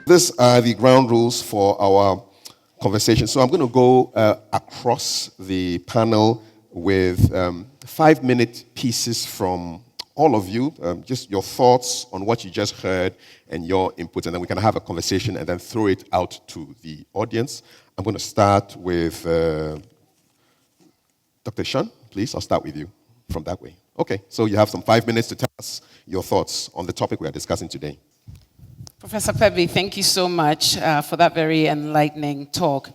These are the ground rules for our conversation. So I'm going to go across the panel with 5-minute pieces from all of you, just your thoughts on what you just heard and your input, and then we can have a conversation and then throw it out to the audience. I'm going to start with Dr. Sean, please. I'll start with you from that way. Okay, so you have some 5 minutes to tell us your thoughts on the topic we are discussing today. Professor Pebby, thank you so much for that very enlightening talk.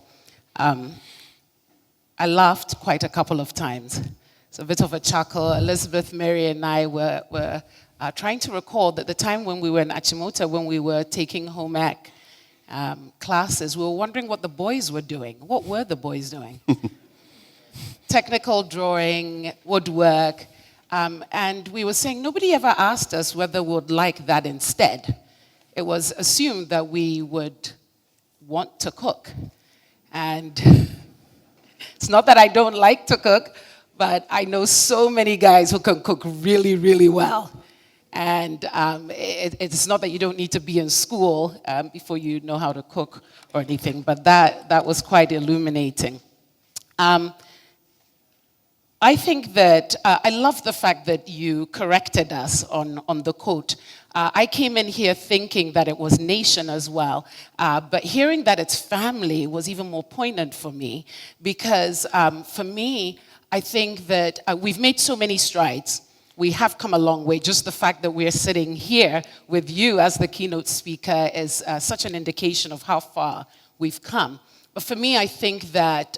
I laughed quite a couple of times. It's a bit of a chuckle. Elizabeth, Mary, and I were trying to recall that the time when we were in Achimota, when we were taking home ec classes, we were wondering what the boys were doing. What were the boys doing? Technical drawing, woodwork, and we were saying nobody ever asked us whether we would like that instead. It was assumed that we would want to cook. And it's not that I don't like to cook, but I know so many guys who can cook really, really well. And it's not that you don't need to be in school before you know how to cook or anything, but that was quite illuminating. I think that, I love the fact that you corrected us on the quote. I came in here thinking that it was nation as well, but hearing that it's family was even more poignant for me, because for me, I think that we've made so many strides. We have come a long way. Just the fact that we're sitting here with you as the keynote speaker is such an indication of how far we've come. But for me, I think that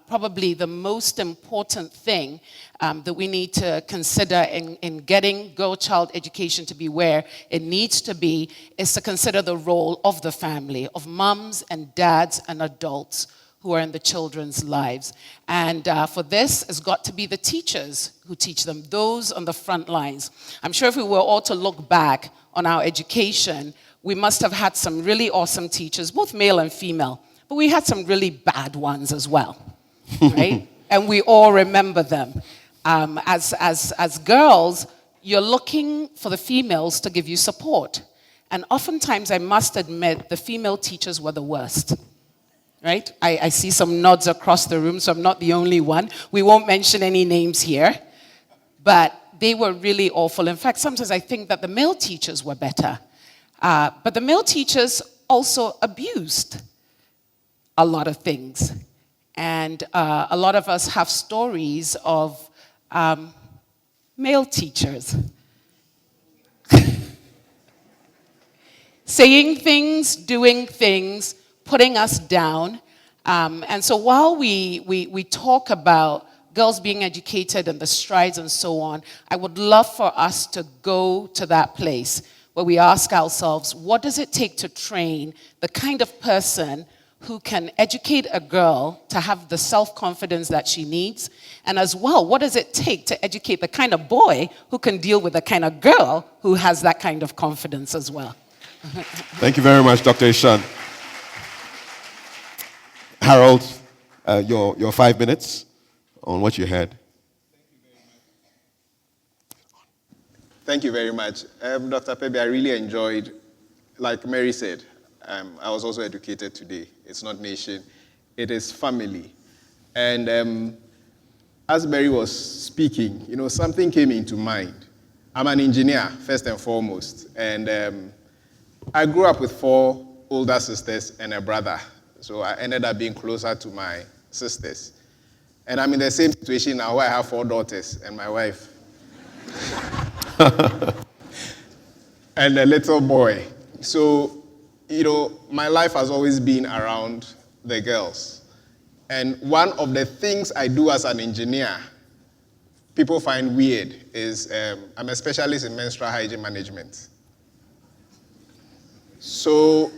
probably the most important thing that we need to consider in getting girl-child education to be where it needs to be is to consider the role of the family, of mums and dads and adults who are in the children's lives. And for this, it's got to be the teachers who teach them, those on the front lines. I'm sure if we were all to look back on our education, we must have had some really awesome teachers, both male and female. But we had some really bad ones as well, right? And we all remember them. As girls, you're looking for the females to give you support. And oftentimes, I must admit, the female teachers were the worst, right? I see some nods across the room, so I'm not the only one. We won't mention any names here, but they were really awful. In fact, sometimes I think that the male teachers were better. But the male teachers also abused a lot of things. And a lot of us have stories of male teachers saying things, doing things, putting us down. And so while we talk about girls being educated and the strides and so on, I would love for us to go to that place where we ask ourselves, what does it take to train the kind of person who can educate a girl to have the self-confidence that she needs? And as well, what does it take to educate the kind of boy who can deal with the kind of girl who has that kind of confidence as well? Thank you very much, Dr. Ishan. Harold, your 5 minutes on what you heard. Thank you very much. Dr. Pebe, I really enjoyed, like Mary said, I was also educated today. It's not nation, it is family. And as Mary was speaking, something came into mind. I'm an engineer, first and foremost. And I grew up with 4 older sisters and a brother. So I ended up being closer to my sisters. And I'm in the same situation now where I have 4 daughters and my wife. And a little boy. So, my life has always been around the girls. And one of the things I do as an engineer, people find weird, is I'm a specialist in menstrual hygiene management. So,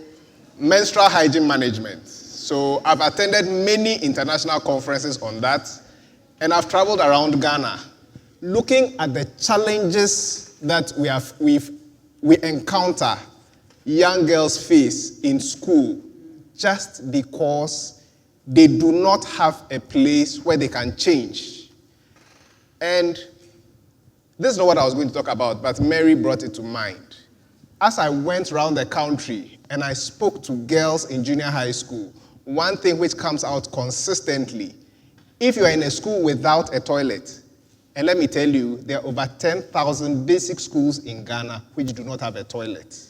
menstrual hygiene management. So, I've attended many international conferences on that, and I've traveled around Ghana looking at the challenges that we encounter young girls face in school just because they do not have a place where they can change. And this is not what I was going to talk about, but Mary brought it to mind. as I went around the country and I spoke to girls in junior high school, one thing which comes out consistently, if you are in a school without a toilet, and let me tell you, there are over 10,000 basic schools in Ghana which do not have a toilet.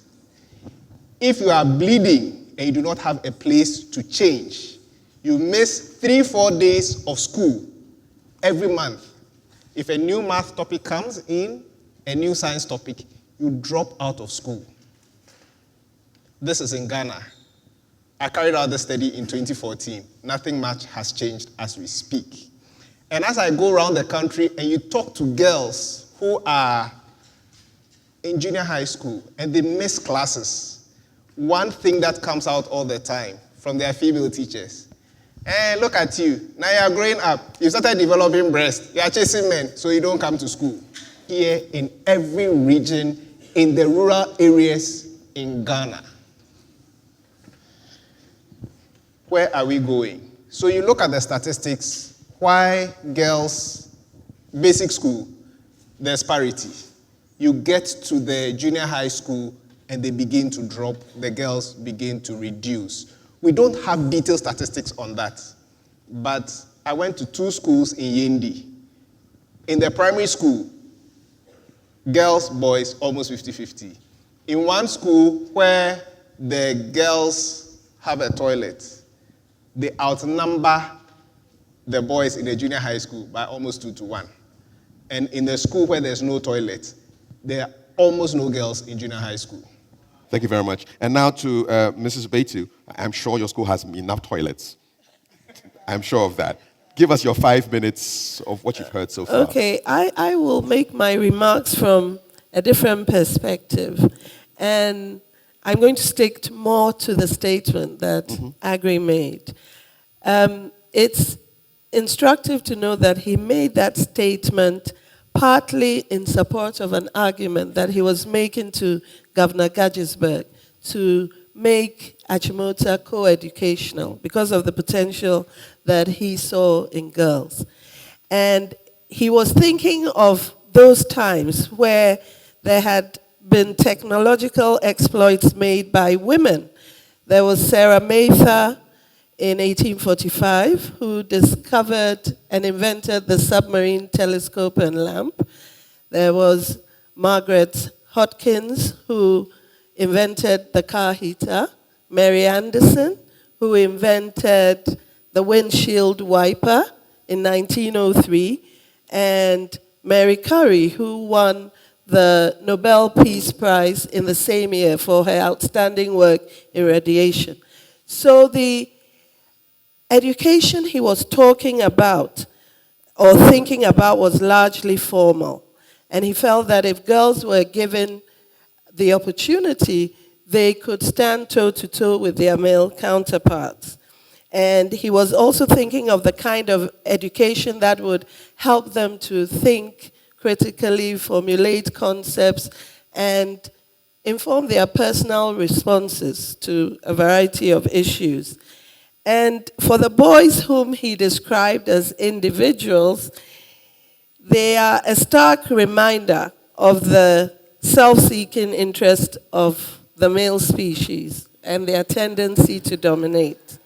If you are bleeding and you do not have a place to change, you miss 3-4 days of school every month. If a new math topic comes in, a new science topic, you drop out of school. This is in Ghana. I carried out the study in 2014. Nothing much has changed as we speak. And as I go around the country and you talk to girls who are in junior high school and they miss classes, one thing that comes out all the time from their female teachers, look at you. Now you are growing up. You started developing breasts. You are chasing men, so you don't come to school. Here in every region, in the rural areas in Ghana. Where are we going? So you look at the statistics, why girls, basic school, there's parity. You get to the junior high school and they begin to drop, the girls begin to reduce. We don't have detailed statistics on that, but I went to 2 schools in Yendi. In the primary school, girls, boys, almost 50-50. In one school where the girls have a toilet, they outnumber the boys in the junior high school by almost 2-1. And in the school where there's no toilet, there are almost no girls in junior high school. Thank you very much. And now to Mrs. Betu. I'm sure your school has enough toilets. I'm sure of that. Give us your 5 minutes of what you've heard so far. Okay, I will make my remarks from a different perspective. And I'm going to stick more to the statement that Agri made. It's instructive to know that he made that statement partly in support of an argument that he was making to Governor Gagisberg to make Achimota co-educational because of the potential that he saw in girls. And he was thinking of those times where there had been technological exploits made by women. There was Sarah Mather in 1845 who discovered and invented the submarine telescope and lamp. There was Margaret Hodkins who invented the car heater. Mary Anderson who invented the windshield wiper in 1903. And Mary Curry who won the Nobel Peace Prize in the same year for her outstanding work in radiation. So the education he was talking about or thinking about was largely formal. And he felt that if girls were given the opportunity, they could stand toe-to-toe with their male counterparts. And he was also thinking of the kind of education that would help them to think critically, formulate concepts, and inform their personal responses to a variety of issues. And for the boys whom he described as individuals, they are a stark reminder of the self-seeking interest of the male species and their tendency to dominate.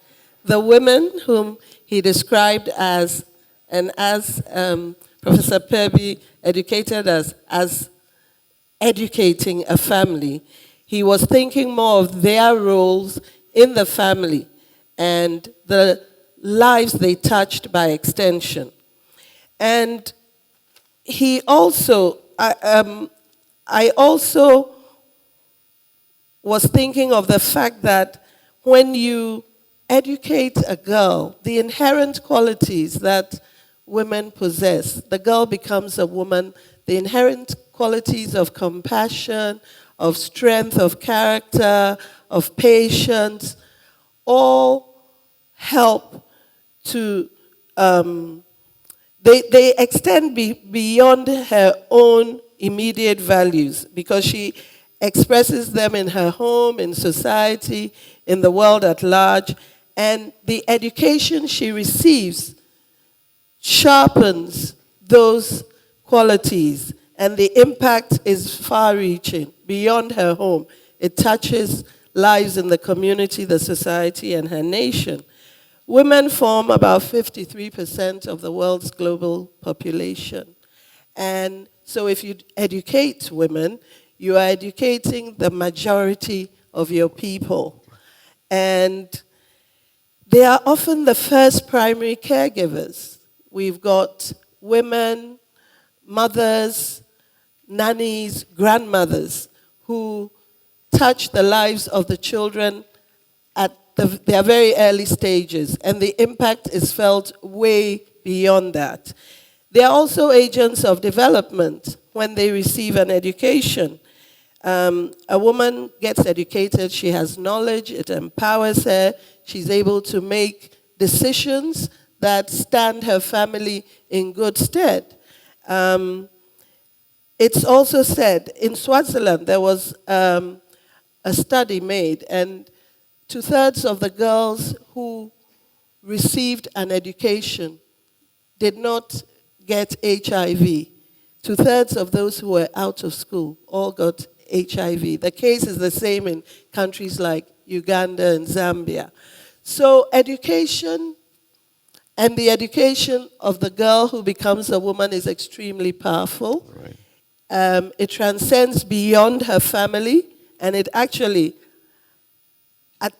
The women whom he described as, and as Professor Perby educated us as educating a family, he was thinking more of their roles in the family and the lives they touched by extension. And he also, I also was thinking of the fact that when you educate a girl, the inherent qualities that women possess, the girl becomes a woman, the inherent qualities of compassion, of strength, of character, of patience, all help to, they extend beyond her own immediate values because she expresses them in her home, in society, in the world at large, and the education she receives sharpens those qualities, and the impact is far-reaching beyond her home. It touches lives in the community, the society, and her nation. Women form about 53% of the world's global population. And so if you educate women, you are educating the majority of your people. And they are often the first primary caregivers. We've got women, mothers, nannies, grandmothers who touch the lives of the children at their very early stages, and the impact is felt way beyond that. They are also agents of development when they receive an education. A woman gets educated, she has knowledge, it empowers her, she's able to make decisions that stand her family in good stead. It's also said, in Swaziland, there was a study made, and 2/3 of the girls who received an education did not get HIV. 2/3 of those who were out of school all got HIV. The case is the same in countries like Uganda and Zambia. So education and the education of the girl who becomes a woman is extremely powerful. Right. It transcends beyond her family, and it actually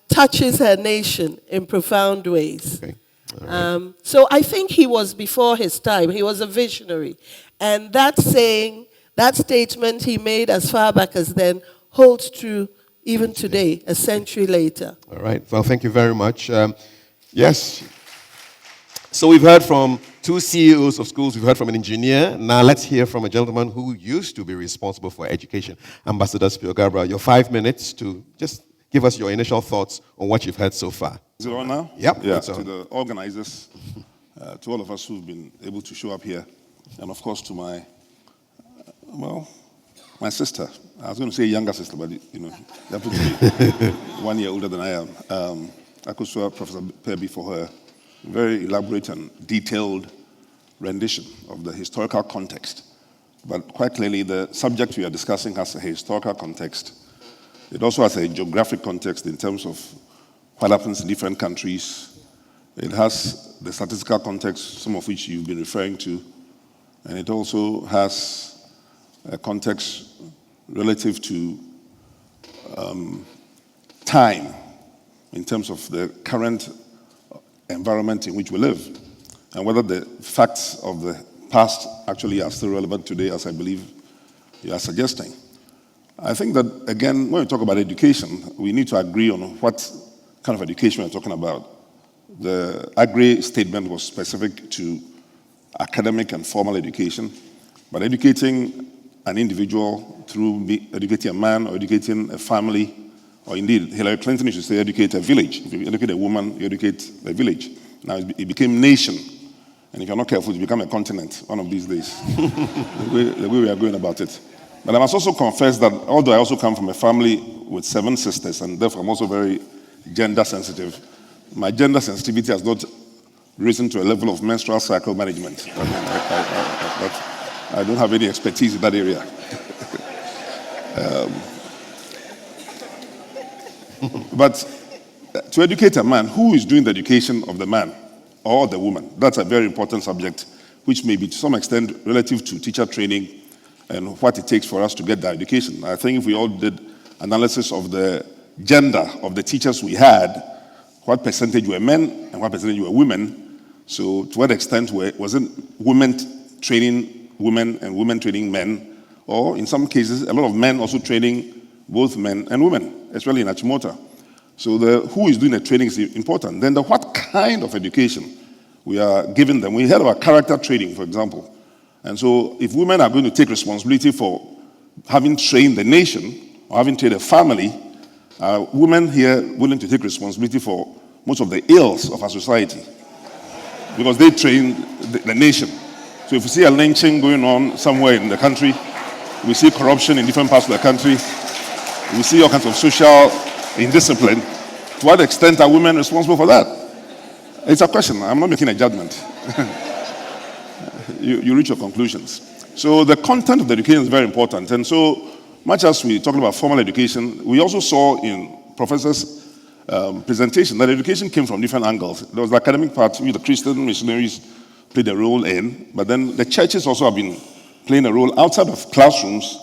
touches her nation in profound ways. Okay. Right. So I think he was before his time. He was a visionary. And that saying, that statement he made as far back as then holds true even today, a century later. All right. Well, thank you very much. Yes. So we've heard from two CEOs of schools. We've heard from an engineer. Now let's hear from a gentleman who used to be responsible for education. Ambassador Spiogabra, your 5 minutes to just give us your initial thoughts on what you've heard so far. Is it on now? Yep. Yeah, it's on. to the organizers, to all of us who've been able to show up here, and of course to my, my sister. I was going to say younger sister, but you have to be 1 year older than I am. I could swear Professor Pebi for her very elaborate and detailed rendition of the historical context. But quite clearly, the subject we are discussing has a historical context. It also has a geographic context in terms of what happens in different countries. It has the statistical context, some of which you've been referring to, and it also has a context relative to time in terms of the current environment in which we live, and whether the facts of the past actually are still relevant today, as I believe you are suggesting. I think that, again, when we talk about education, we need to agree on what kind of education we're talking about. The Agri statement was specific to academic and formal education, but educating an individual through educating a man or educating a family, or indeed, Hillary Clinton used to say, educate a village. If you educate a woman, you educate a village. Now it became nation. And if you're not careful, it become a continent one of these days, the way we are going about it. But I must also confess that although I also come from a family with 7 sisters, and therefore I'm also very gender sensitive, my gender sensitivity has not risen to a level of menstrual cycle management. I don't have any expertise in that area. But to educate a man, who is doing the education of the man or the woman? That's a very important subject, which may be to some extent relative to teacher training and what it takes for us to get that education. I think if we all did analysis of the gender of the teachers we had, what percentage were men and what percentage were women, so to what extent was it women training women and women training men, or in some cases, a lot of men also training both men and women, especially in Achimota. So the who is doing the training is important. Then the what kind of education we are giving them. We heard about character training, for example. And so if women are going to take responsibility for having trained the nation or having trained a family, women here willing to take responsibility for most of the ills of our society because they train the nation. So if we see a lynching going on somewhere in the country, we see corruption in different parts of the country, we see all kinds of social indiscipline, to what extent are women responsible for that? It's a question. I'm not making a judgment. You reach your conclusions. So the content of the education is very important. And so much as we're talking about formal education, we also saw in Professor's presentation that education came from different angles. There was the academic part, which the Christian missionaries played a role in, but then the churches also have been playing a role outside of classrooms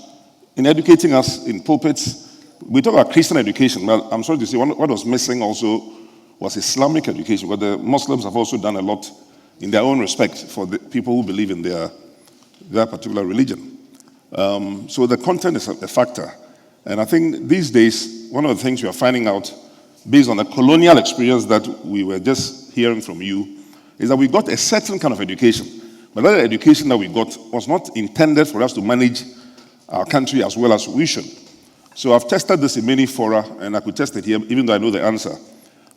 in educating us in pulpits. We talk about Christian education, but I'm sorry to say what was missing also was Islamic education, but the Muslims have also done a lot in their own respect for the people who believe in their particular religion. So the content is a factor. And I think these days, one of the things we are finding out, based on the colonial experience that we were just hearing from you, is that we got a certain kind of education. But that education that we got was not intended for us to manage our country as well as we should. So I've tested this in many fora, and I could test it here, even though I know the answer.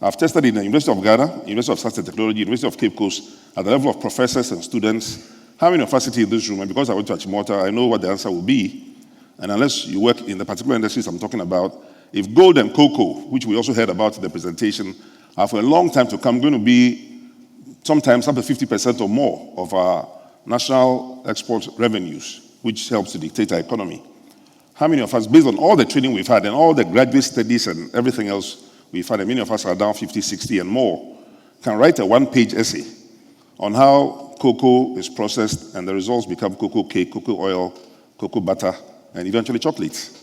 I've tested it in the University of Ghana, University of Science and Technology, University of Cape Coast, at the level of professors and students. How many of us sit in this room? And because I went to Achimota, I know what the answer will be. And unless you work in the particular industries I'm talking about, if gold and cocoa, which we also heard about in the presentation, are for a long time to come going to be sometimes up to 50% or more of our national export revenues, which helps to dictate our economy. How many of us, based on all the training we've had and all the graduate studies and everything else we've had, and many of us are down 50, 60 and more, can write a one-page essay on how cocoa is processed and the results become cocoa cake, cocoa oil, cocoa butter, and eventually chocolates?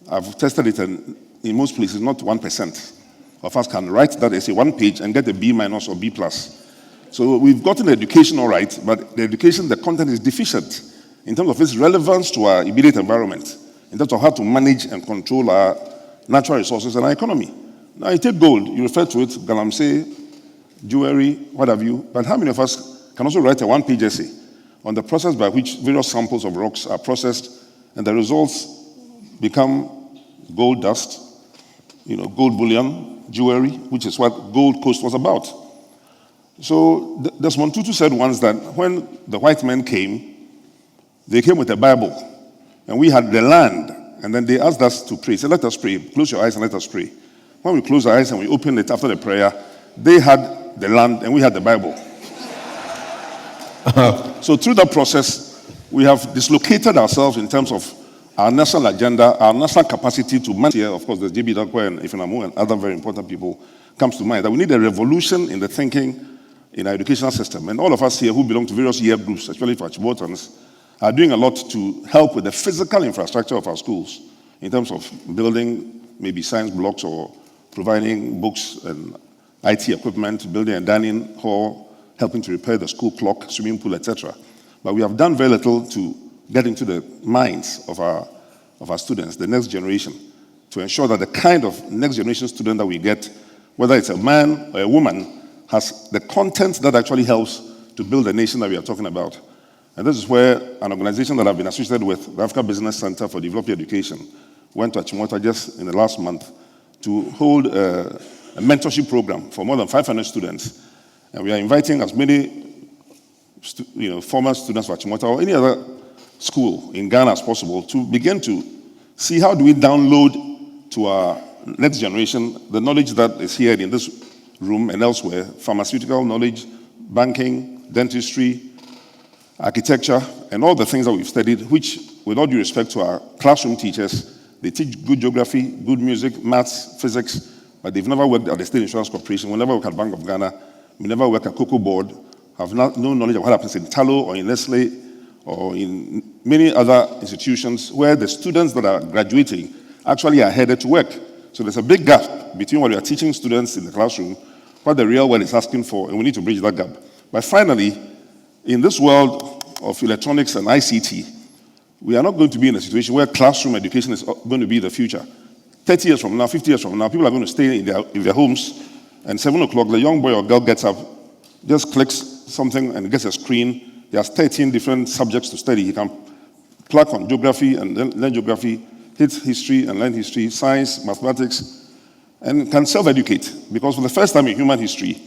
I've tested it, and in most places, not 1% of us can write that essay one page and get a B- or B+. So we've gotten the education all right, but the education, the content is deficient in terms of its relevance to our immediate environment, in terms of how to manage and control our natural resources and our economy. Now, you take gold, you refer to it, galamsey, jewelry, what have you, but how many of us can also write a one-page essay on the process by which various samples of rocks are processed and the results become gold dust, gold bullion, jewelry, which is what Gold Coast was about. So Desmond Tutu said once that when the white men came, they came with a Bible, and we had the land, and then they asked us to pray. They said, let us pray. Close your eyes and let us pray. When we closed our eyes and we opened it after the prayer, they had the land and we had the Bible. So through that process, we have dislocated ourselves in terms of our national agenda, our national capacity to manage. Here, of course, there's J.B. Dakwa and Ifeanamu and other very important people comes to mind, that we need a revolution in the thinking in our educational system. And all of us here who belong to various year groups, especially for Achimotans, are doing a lot to help with the physical infrastructure of our schools in terms of building maybe science blocks or providing books and IT equipment, building a dining hall, helping to repair the school clock, swimming pool, etc. But we have done very little to get into the minds of our students, the next generation, to ensure that the kind of next generation student that we get, whether it's a man or a woman, has the content that actually helps to build the nation that we are talking about. And this is where an organization that I've been associated with, the Africa Business Center for Developing Education, went to Achimota just in the last month to hold a mentorship program for more than 500 students. And we are inviting as many former students of Achimota or any other school in Ghana as possible to begin to see how do we download to our next generation the knowledge that is here in this room and elsewhere, pharmaceutical knowledge, banking, dentistry, architecture, and all the things that we've studied, which, with all due respect to our classroom teachers, they teach good geography, good music, maths, physics, but they've never worked at the State Insurance Corporation, will never work at Bank of Ghana, will never work at Cocoa Board, have no knowledge of what happens in Talo or in Nestle or in many other institutions where the students that are graduating actually are headed to work. So there's a big gap between what we are teaching students in the classroom, what the real world is asking for, and we need to bridge that gap. But finally, in this world of electronics and ICT, we are not going to be in a situation where classroom education is going to be the future. 30 years from now, 50 years from now, people are going to stay in their homes, and 7 o'clock, the young boy or girl gets up, just clicks something and gets a screen. He has 13 different subjects to study. He can plug on geography and learn geography, hit history and learn history, science, mathematics, and can self-educate. Because for the first time in human history,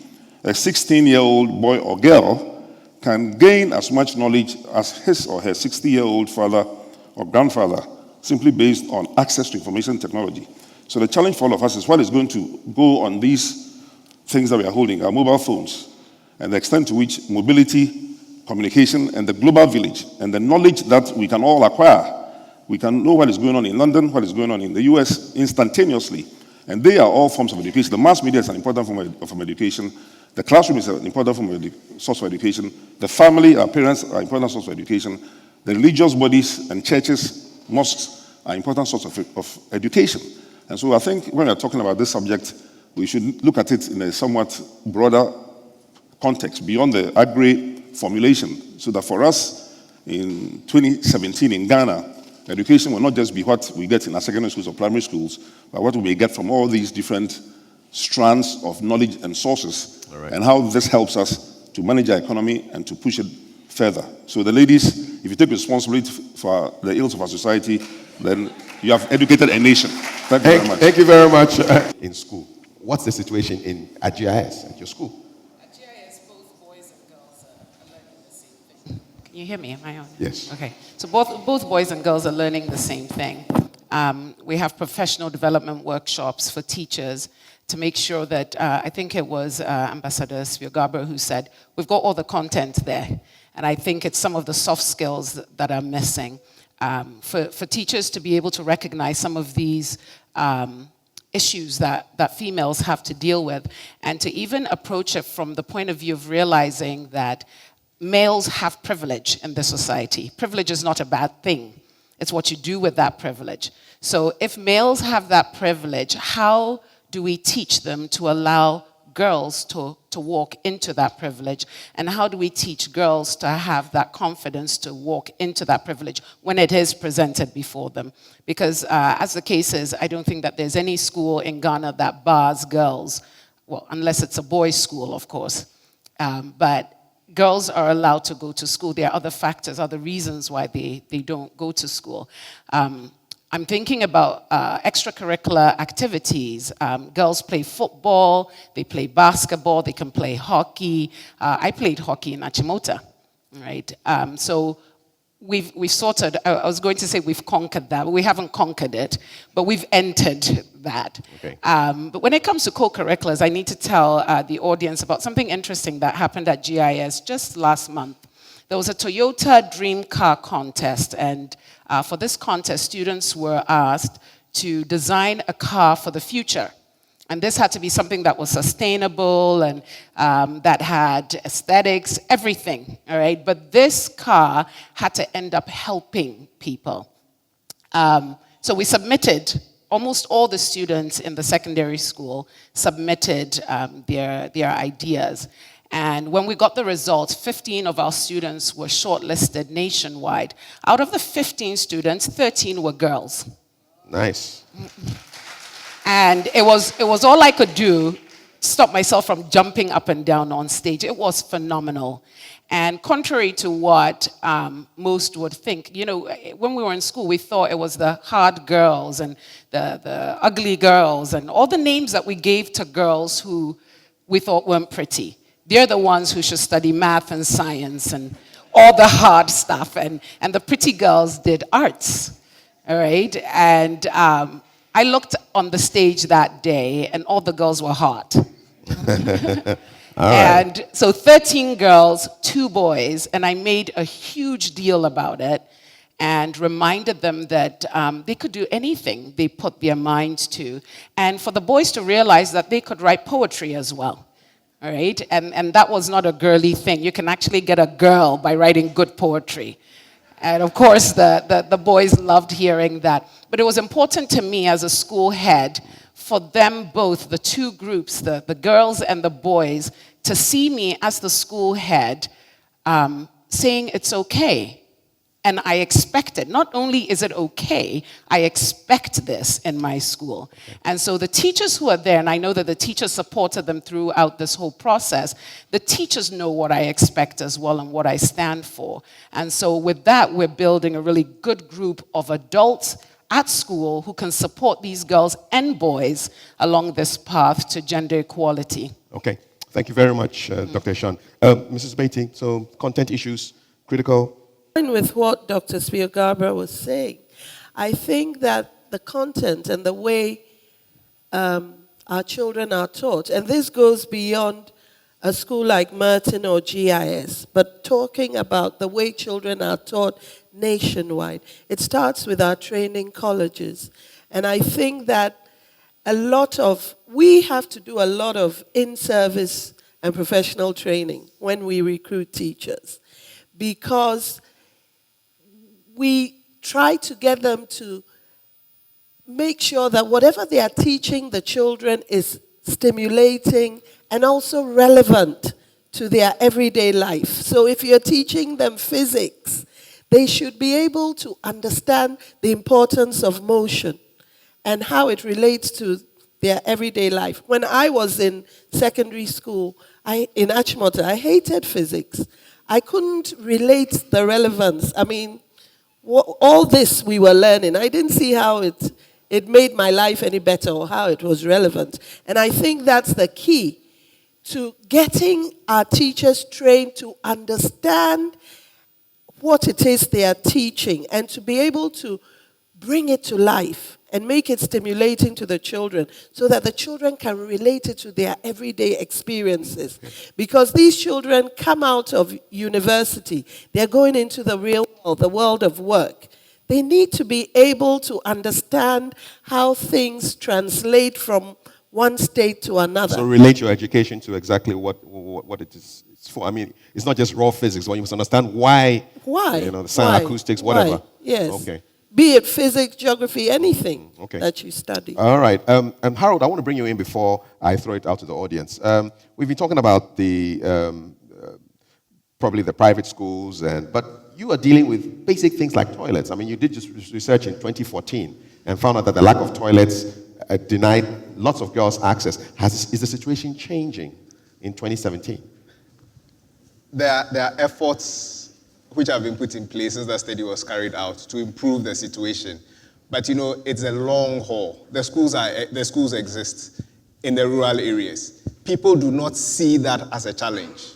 a 16-year-old boy or girl can gain as much knowledge as his or her 60-year-old father or grandfather, simply based on access to information technology. So the challenge for all of us is what is going to go on these things that we are holding, our mobile phones, and the extent to which mobility, communication, and the global village, and the knowledge that we can all acquire We can know what is going on in London, what is going on in the US instantaneously. And they are all forms of education. The mass media is an important form of education. The classroom is an important source of education. The family, our parents, are an important source of education. The religious bodies and churches, mosques, are important source of education. And so I think when we're talking about this subject, we should look at it in a somewhat broader context, beyond the agri formulation, so that for us in 2017 in Ghana, education will not just be what we get in our secondary schools or primary schools, but what we may get from all these different strands of knowledge and sources, and how this helps us to manage our economy and to push it further. So the ladies, if you take responsibility for the ills of our society, then you have educated a nation. Thank you very much. Thank you very much. In school, what's the situation at GIS, at your school? At GIS, both boys and girls are learning the same thing. Can you hear me? Am I on? Yes. Okay. So both boys and girls are learning the same thing. We have professional development workshops for teachers to make sure that, I think it was Ambassador Spiogabra who said, we've got all the content there. And I think it's some of the soft skills that are missing. For teachers to be able to recognize some of these issues that females have to deal with, and to even approach it from the point of view of realizing that males have privilege in this society. Privilege is not a bad thing. It's what you do with that privilege. So if males have that privilege, how do we teach them to allow girls to walk into that privilege? And how do we teach girls to have that confidence to walk into that privilege when it is presented before them? Because as the case is, I don't think that there's any school in Ghana that bars girls, well, unless it's a boys' school, of course. But girls are allowed to go to school. There are other factors, other reasons why they don't go to school. I'm thinking about extracurricular activities. Girls play football, they play basketball, they can play hockey. I played hockey in Achimota, right? So we've sorted, I was going to say we've conquered that, but we haven't conquered it, but we've entered that. Okay. But when it comes to co-curriculars, I need to tell the audience about something interesting that happened at GIS just last month. There was a Toyota Dream Car contest, and for this contest, students were asked to design a car for the future. And this had to be something that was sustainable and that had aesthetics, everything, all right? But this car had to end up helping people. So we submitted, almost all the students in the secondary school submitted their ideas. And when we got the results, 15 of our students were shortlisted nationwide. Out of the 15 students, 13 were girls. Nice. And it was all I could do to stop myself from jumping up and down on stage. It was phenomenal. And contrary to what most would think, you know, when we were in school, we thought it was the hard girls and the ugly girls and all the names that we gave to girls who we thought weren't pretty. They're the ones who should study math and science and all the hard stuff. And the pretty girls did arts, all right? And I looked on the stage that day, and all the girls were hot. And so 13 girls, 2 boys, and I made a huge deal about it and reminded them that they could do anything they put their minds to. And for the boys to realize that they could write poetry as well. All right, and that was not a girly thing. You can actually get a girl by writing good poetry. And of course, the boys loved hearing that. But it was important to me as a school head for them both, the 2 groups, the girls and the boys, to see me as the school head saying it's okay. And I expect it. Not only is it okay, I expect this in my school. And so the teachers who are there, and I know that the teachers supported them throughout this whole process, the teachers know what I expect as well and what I stand for. And so with that, we're building a really good group of adults at school who can support these girls and boys along this path to gender equality. Okay. Thank you very much, Dr. Sean. Mrs. Beatty, so content issues, critical. With what Dr. Spiogabra was saying, I think that the content and the way our children are taught, and this goes beyond a school like Merton or GIS, but talking about the way children are taught nationwide. It starts with our training colleges. And I think that we have to do a lot of in-service and professional training when we recruit teachers, because we try to get them to make sure that whatever they are teaching the children is stimulating and also relevant to their everyday life. So if you're teaching them physics, they should be able to understand the importance of motion and how it relates to their everyday life. When I was in secondary school, in Achimota, I hated physics. I couldn't relate the relevance. I mean, all this we were learning, I didn't see how it made my life any better or how it was relevant. And I think that's the key to getting our teachers trained to understand what it is they are teaching and to be able to bring it to life and make it stimulating to the children so that the children can relate it to their everyday experiences. Because these children come out of university, they're going into the real world, the world of work. They need to be able to understand how things translate from one state to another. So relate your education to exactly what it is it's for. I mean, it's not just raw physics, but you must understand why. Why? The sound, acoustics, whatever. Why? Yes. Okay. Be it physics, geography, anything that you study. All right. Harold, I want to bring you in before I throw it out to the audience. We've been talking about probably the private schools, but you are dealing with basic things like toilets. I mean, you did just research in 2014 and found out that the lack of toilets denied lots of girls access. Is the situation changing in 2017? There are efforts which have been put in place since that study was carried out to improve the situation. But it's a long haul. The schools exist in the rural areas. People do not see that as a challenge.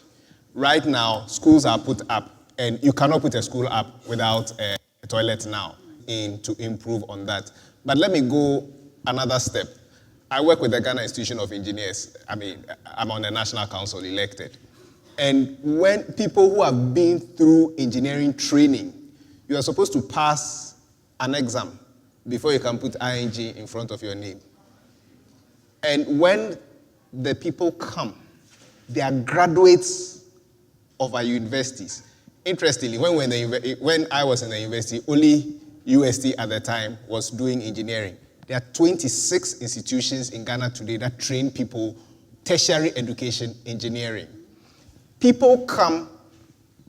Right now, schools are put up, and you cannot put a school up without a toilet now to improve on that. But let me go another step. I work with the Ghana Institution of Engineers. I mean, I'm on the National Council elected. And when people who have been through engineering training, you are supposed to pass an exam before you can put ING in front of your name. And when the people come, they are graduates of our universities. Interestingly, when I was in the university, only UST at the time was doing engineering. There are 26 institutions in Ghana today that train people tertiary education engineering. People come,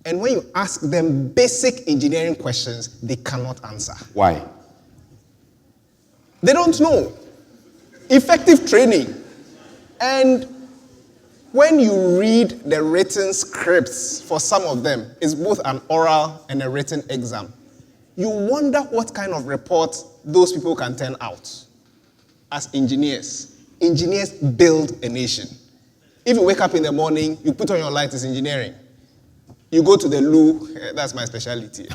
and when you ask them basic engineering questions, they cannot answer. Why? They don't know. Effective training. And when you read the written scripts for some of them, it's both an oral and a written exam. You wonder what kind of report those people can turn out. As engineers, engineers build a nation. If you wake up in the morning, you put on your light, it's engineering. You go to the loo, that's my specialty.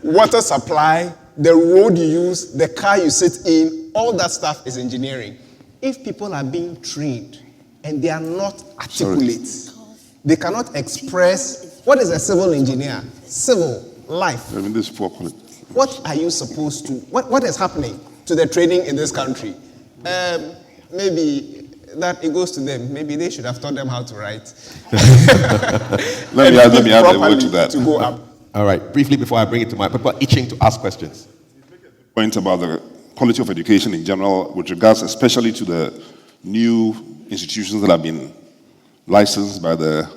Water supply, the road you use, the car you sit in, all that stuff is engineering. If people are being trained and they are not articulate, they cannot express, what is a civil engineer? Civil, life. I mean, this is poor quality. What are you supposed to, what is happening to the training in this country? Maybe that it goes to them. Maybe they should have taught them how to write. let me add a word to that. To go up. All right. Briefly before I bring it to my people itching to ask questions. Point about the quality of education in general, with regards especially to the new institutions that have been licensed by the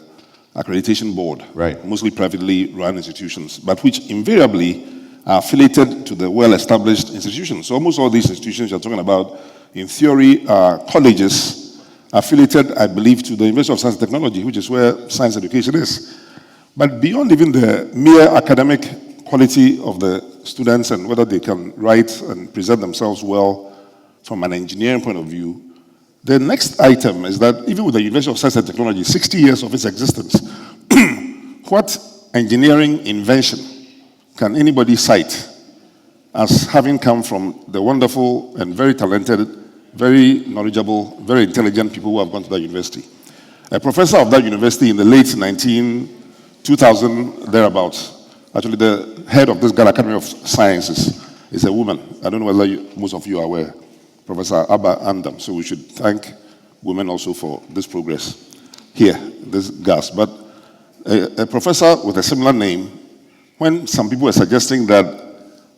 accreditation board, right? Mostly privately run institutions, but which invariably are affiliated to the well-established institutions. So almost all these institutions you're talking about, in theory, are colleges affiliated, I believe, to the University of Science and Technology, which is where science education is. But beyond even the mere academic quality of the students and whether they can write and present themselves well from an engineering point of view, the next item is that even with the University of Science and Technology, 60 years of its existence, what engineering invention can anybody cite as having come from the wonderful and very talented very knowledgeable, very intelligent people who have gone to that university. A professor of that university in the late 2000, thereabouts, actually the head of this Ghana Academy of Sciences is a woman. I don't know whether most of you are aware, Professor Abba Andam. So we should thank women also for this progress here, this gas. But a professor with a similar name, when some people were suggesting that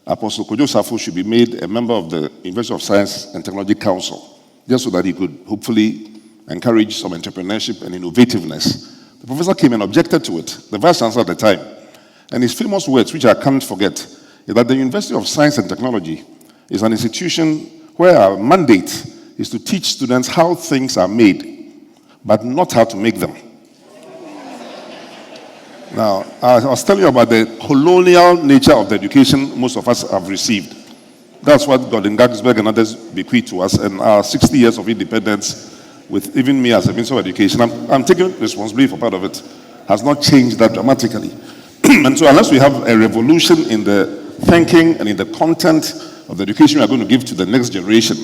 Apostle Kojo Safo should be made a member of the University of Science and Technology Council, just so that he could hopefully encourage some entrepreneurship and innovativeness, the professor came and objected to it, the vice chancellor at the time. And his famous words, which I can't forget, is that the University of Science and Technology is an institution where our mandate is to teach students how things are made, but not how to make them. Now, I was telling you about the colonial nature of the education most of us have received. That's what Gordon Gagsberg and others bequeathed to us, and our 60 years of independence, with even me as a Minister of Education, I'm taking responsibility for part of it, has not changed that dramatically. And so unless we have a revolution in the thinking and in the content of the education we are going to give to the next generation,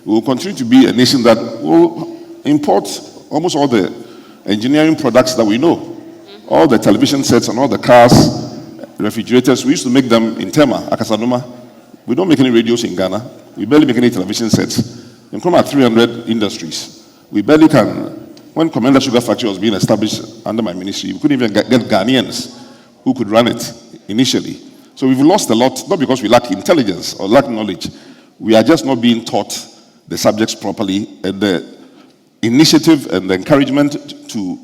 we will continue to be a nation that will import almost all the engineering products that we know. All the television sets and all the cars, refrigerators, we used to make them in Tema, Akasanoma. We don't make any radios in Ghana. We barely make any television sets. In Kroma, 300 industries. We barely can. When Commander Sugar Factory was being established under my ministry, we couldn't even get Ghanaians who could run it initially. So we've lost a lot, not because we lack intelligence or lack knowledge. We are just not being taught the subjects properly, and the initiative and the encouragement to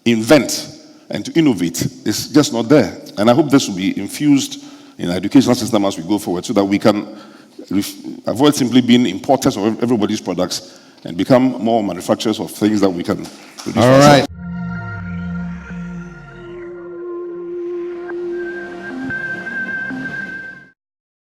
invent and to innovate is just not there. And I hope this will be infused in our educational system as we go forward, so that we can avoid simply being importers of everybody's products and become more manufacturers of things that we can produce. All right.